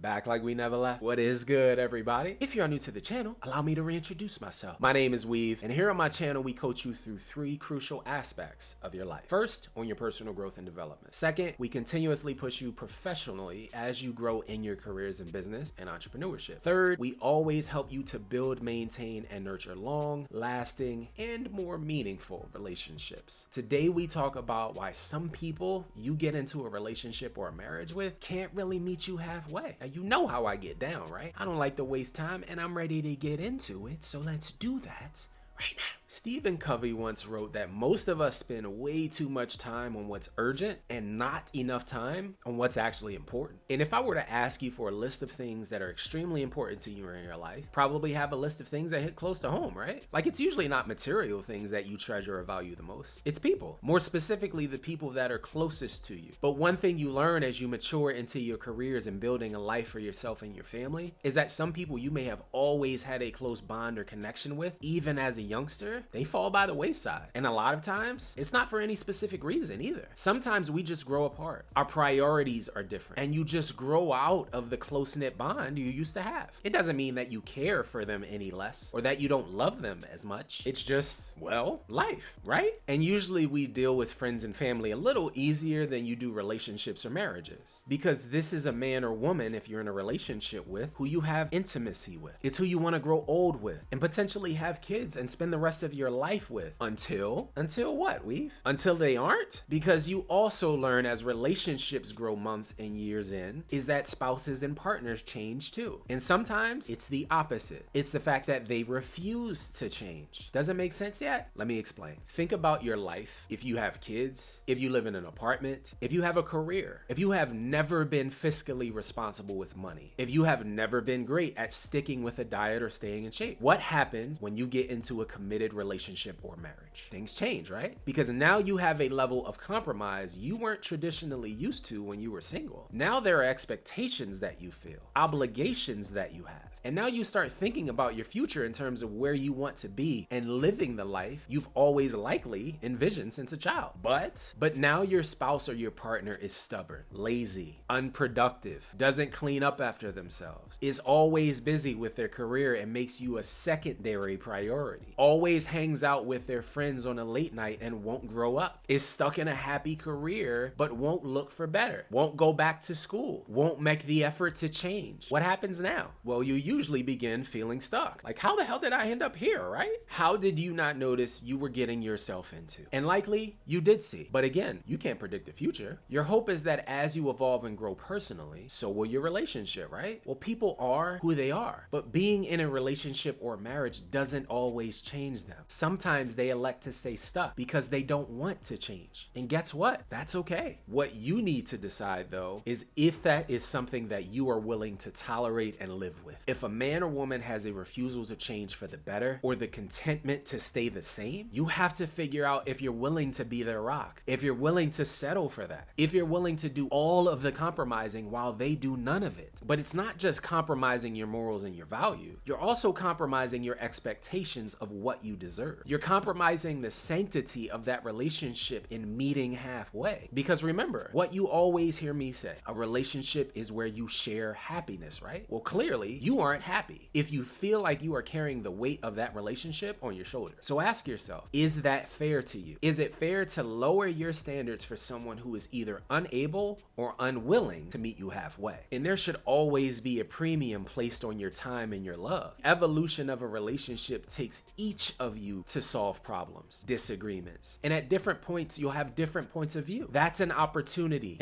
Back like we never left. What is good, everybody? If you're new to the channel, allow me to reintroduce myself. My name is Weav, and here on my channel, we coach you through 3 crucial aspects of your life. First, on your personal growth and development. Second, we continuously push you professionally as you grow in your careers in business and entrepreneurship. Third, we always help you to build, maintain, and nurture long, lasting, and more meaningful relationships. Today, we talk about why some people you get into a relationship or a marriage with can't really meet you halfway. Now, you know how I get down, right? I don't like to waste time, and I'm ready to get into it, so let's do that right now. Stephen Covey once wrote that most of us spend way too much time on what's urgent and not enough time on what's actually important. And if I were to ask you for a list of things that are extremely important to you in your life, probably have a list of things that hit close to home, right? Like, it's usually not material things that you treasure or value the most. It's people. More specifically, the people that are closest to you. But one thing you learn as you mature into your careers and building a life for yourself and your family is that some people you may have always had a close bond or connection with, even as a youngster, they fall by the wayside. And a lot of times, it's not for any specific reason either. Sometimes we just grow apart. Our priorities are different, and you just grow out of the close-knit bond you used to have. It doesn't mean that you care for them any less or that you don't love them as much. It's just, well, life, right? And usually we deal with friends and family a little easier than you do relationships or marriages, because this is a man or woman, if you're in a relationship with, who you have intimacy with. It's who you want to grow old with and potentially have kids and spend the rest of your life with until what, Weave? Until they aren't? Because you also learn as relationships grow months and years in is that spouses and partners change too. And sometimes it's the opposite. It's the fact that they refuse to change. Doesn't make sense yet? Let me explain. Think about your life. If you have kids, if you live in an apartment, if you have a career, if you have never been fiscally responsible with money, if you have never been great at sticking with a diet or staying in shape, what happens when you get into a committed relationship or marriage? Things change, right? Because now you have a level of compromise you weren't traditionally used to when you were single. Now there are expectations that you feel, obligations that you have. And now you start thinking about your future in terms of where you want to be and living the life you've always likely envisioned since a child. But now your spouse or your partner is stubborn, lazy, unproductive, doesn't clean up after themselves, is always busy with their career and makes you a secondary priority, always hangs out with their friends on a late night and won't grow up, is stuck in a happy career but won't look for better, won't go back to school, won't make the effort to change. What happens now? Well, you usually begin feeling stuck. Like, how the hell did I end up here, right? How did you not notice you were getting yourself into? And likely you did see. But again, you can't predict the future. Your hope is that as you evolve and grow personally, so will your relationship, right? Well, people are who they are, but being in a relationship or marriage doesn't always change them. Sometimes they elect to stay stuck because they don't want to change. And guess what? That's okay. What you need to decide, though, is if that is something that you are willing to tolerate and live with. If a man or woman has a refusal to change for the better or the contentment to stay the same, you have to figure out if you're willing to be their rock, if you're willing to settle for that, if you're willing to do all of the compromising while they do none of it. But it's not just compromising your morals and your value. You're also compromising your expectations of what you deserve. You're compromising the sanctity of that relationship in meeting halfway. Because remember, what you always hear me say, a relationship is where you share happiness, right? Well, clearly, you aren't happy if you feel like you are carrying the weight of that relationship on your shoulders. So ask yourself, is that fair to you? Is it fair to lower your standards for someone who is either unable or unwilling to meet you halfway? And there should always be a premium placed on your time and your love. Evolution of a relationship takes each of you to solve problems, disagreements, and at different points you'll have different points of view. That's an opportunity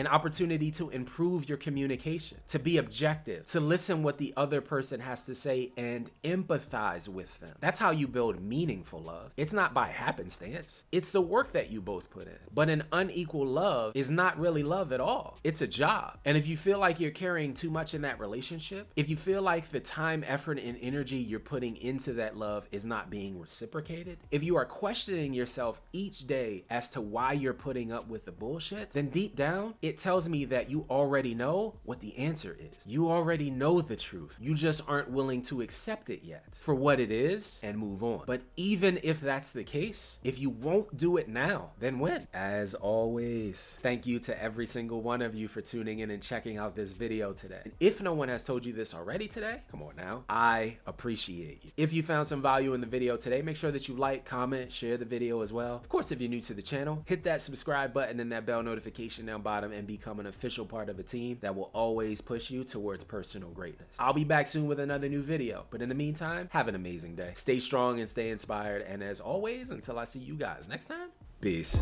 to improve your communication, to be objective, to listen what the other person has to say and empathize with them. That's how you build meaningful love. It's not by happenstance. It's the work that you both put in. But an unequal love is not really love at all. It's a job. And if you feel like you're carrying too much in that relationship, if you feel like the time, effort, and energy you're putting into that love is not being reciprocated, if you are questioning yourself each day as to why you're putting up with the bullshit, then deep down, it tells me that you already know what the answer is. You already know the truth. You just aren't willing to accept it yet for what it is and move on. But even if that's the case, if you won't do it now, then when? As always, thank you to every single one of you for tuning in and checking out this video today. And if no one has told you this already today, come on now, I appreciate you. If you found some value in the video today, make sure that you like, comment, share the video as well. Of course, if you're new to the channel, hit that subscribe button and that bell notification down bottom and become an official part of a team that will always push you towards personal greatness. I'll be back soon with another new video, but in the meantime, have an amazing day. Stay strong and stay inspired, and as always, until I see you guys next time, peace.